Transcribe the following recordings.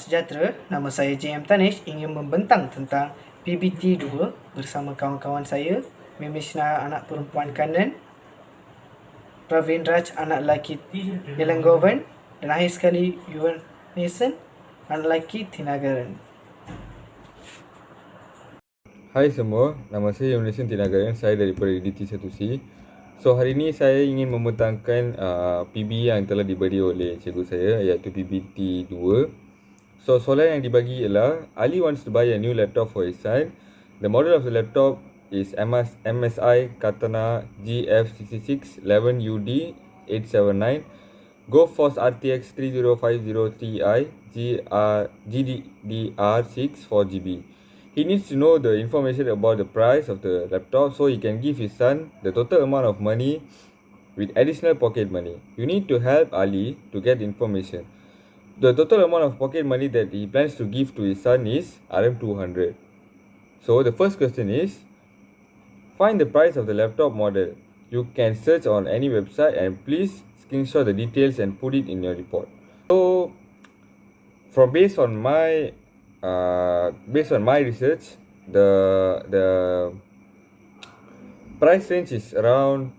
sejahtera, nama saya JM Tanish ingin membentang tentang PBT 2 bersama kawan-kawan saya, Mimisna anak perempuan kanan, Pravin Raj anak lelaki Yelengovan, dan akhir sekali Yuan Mason anak lelaki Tinagaran. Hai semua, nama saya Yuan Tinagaran, saya daripada DT1C. So hari ini saya ingin membentangkan PB yang telah diberi oleh cikgu saya, iaitu PBT 2. So soalan yang dibagi ialah Ali wants to buy a new laptop for his son. The model of the laptop is MSI Katana GF66 11UD 879 GoForce RTX 3050 Ti GDDR6 4GB. He needs to know the information about the price of the laptop so he can give his son the total amount of money with additional pocket money. You need to help Ali to get information. The total amount of pocket money that he plans to give to his son is RM200. So the first question is, find the price of the laptop model. You can search on any website and please screenshot the details and put it in your report. So based on my research, the price range is around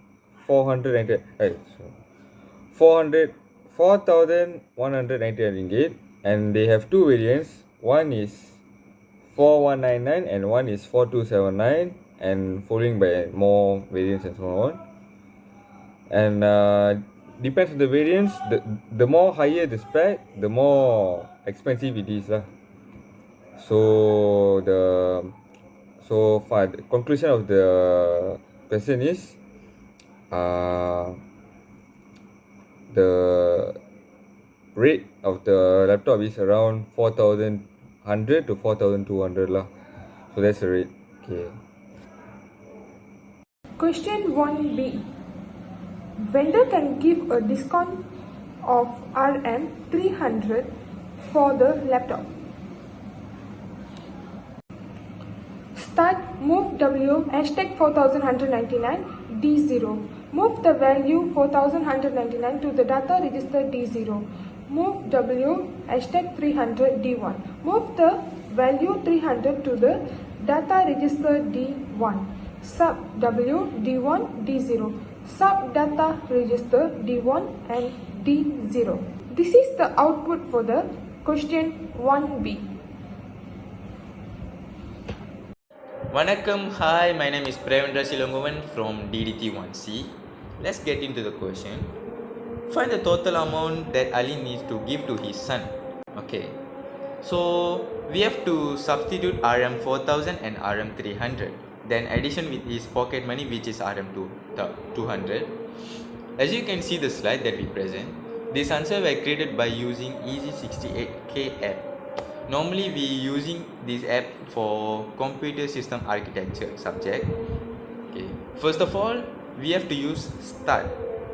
4,199 ringgit, and they have two variants. One is 4199 and one is 4279, and following by more variants and so on. And depends on the variants. The more higher the spec, the more expensive it is lah. So the conclusion of the question is the rate of the laptop is around 4,100 to 4,200 lah. So that's the rate. Okay. Question 1B. Vendor can give a discount of RM300 for the laptop. Start move W hashtag 4199 D0. Move the value 4199 to the data register D0. Move W hashtag 300 D1. Move the value 300 to the data register D1. Sub W D1 D0. Sub data register D1 and D0. This is the output for the question 1B. Vanakkam, hi, my name is Pravin Raj from DDT1C. Let's get into the question. Find the total amount that Ali needs to give to his son. Okay, so we have to substitute RM4000 and RM300, then addition with his pocket money, which is RM200. As you can see the slide that we present, this answer were created by using Easy68K app. Normally we using this app for computer system architecture subject. Okay, first of all we have to use start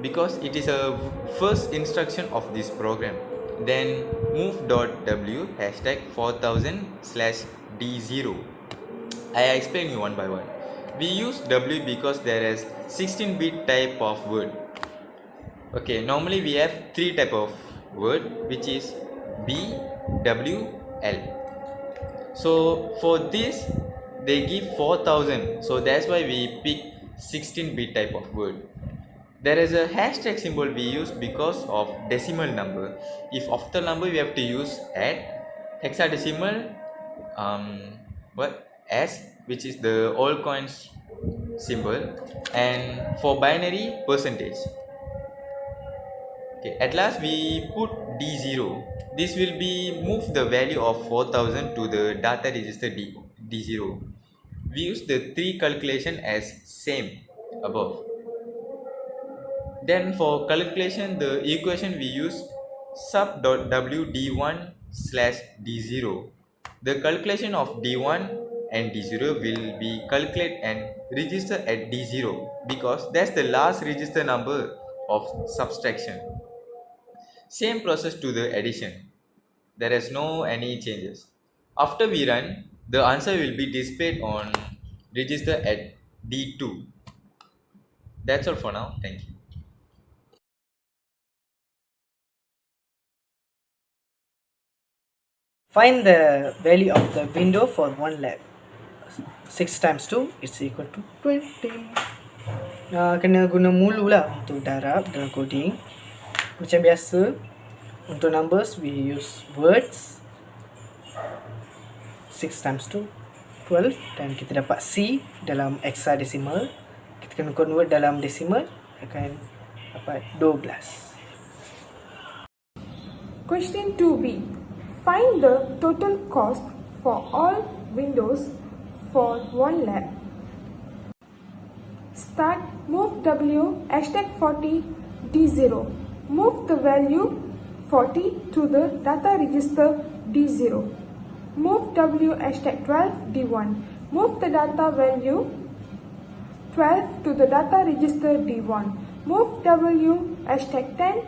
because it is a first instruction of this program. Then move.w hashtag 4000/d0. I explain you one by one. We use W because there is 16-bit type of word. Okay, normally we have three type of word, which is B, W, L. So for this they give 4000, so that's why we pick 16-bit type of word. There is a hashtag symbol we use because of decimal number. If octal number we have to use add, hexadecimal S, which is the old coins symbol, and for binary percentage. Okay, at last we put D0. This will be move the value of 4000 to the data register D0. We use the three calculation as same above. Then for calculation, the equation we use sub.w d1/d0. The calculation of d1 and d0 will be calculated and registered at d0 because that's the last register number of subtraction. Same process to the addition. There is no any changes. After we run, the answer will be displayed on register at D2. That's all for now. Thank you. Find the value of the window for one lap. 6 times 2 is equal to 20. Kena guna mulu lah untuk darab dalam coding. Macam biasa, untuk numbers we use words. 6 times 2 12 dan kita dapat C dalam hexadecimal. Kita kena convert dalam decimal akan dapat 12. Question 2b. Find the total cost for all windows for one lap. Start move W #40 D0. Move the value 40 to the data register D0. Move W #12 D1. Move the data value 12 to the data register D1. Move W #10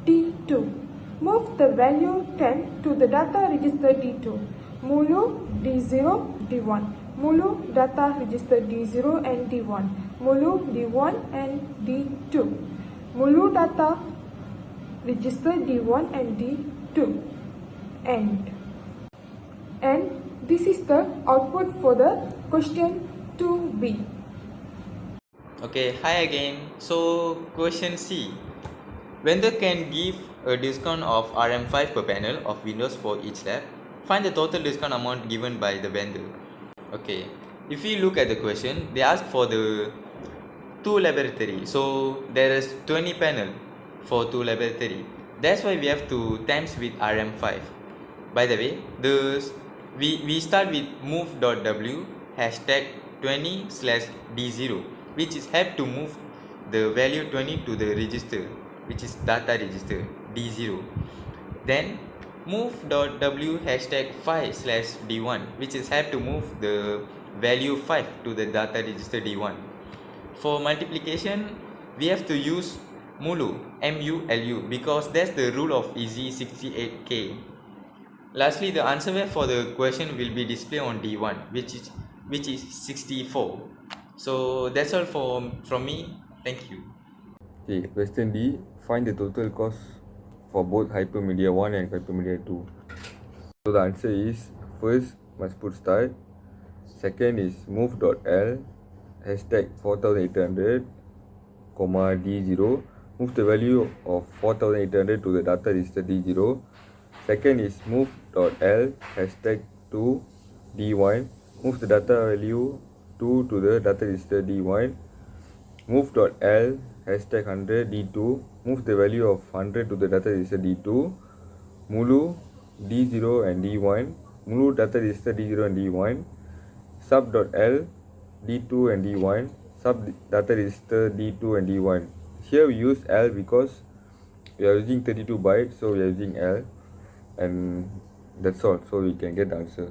D2. Move the value 10 to the data register D2. Mulu D0 D1. Mulu data register D0 and D1. Mulu D1 and D2. Mulu data register D1 and D2. End. And this is the output for the question 2b. Okay, hi again. So, question C. Vendor can give a discount of RM5 per panel of windows for each lab. Find the total discount amount given by the vendor. Okay, if we look at the question, they ask for the 2 laboratory. So, there is 20 panel for 2 laboratory. That's why we have to times with RM5. By the way, we start with move.w #20/D0, which is have to move the value 20 to the register, which is data register D0. Then move.w #5/D1, which is have to move the value 5 to the data register D1. For multiplication, we have to use mulu, MULU, because that's the rule of easy 68K. Lastly, the answer for the question will be displayed on D1, which is 64. So that's all from me. Thank you. Okay, question D. Find the total cost for both hypermedia 1 and hypermedia 2. So the answer is, first must put start. Second is move.l #4800, D0. Move the value of 4800 to the data register D0. Second is move.l #2 D1. Move the data value 2 to the data register D1. Move.l #100 D2. Move the value of 100 to the data register D2. Mulu D0 and D1. Mulu data register D0 and D1. Sub.l D2 and D1. Sub data register D2 and D1. Here we use L because we are using 32 bytes, so we are using L, and that's all. So we can get the answer.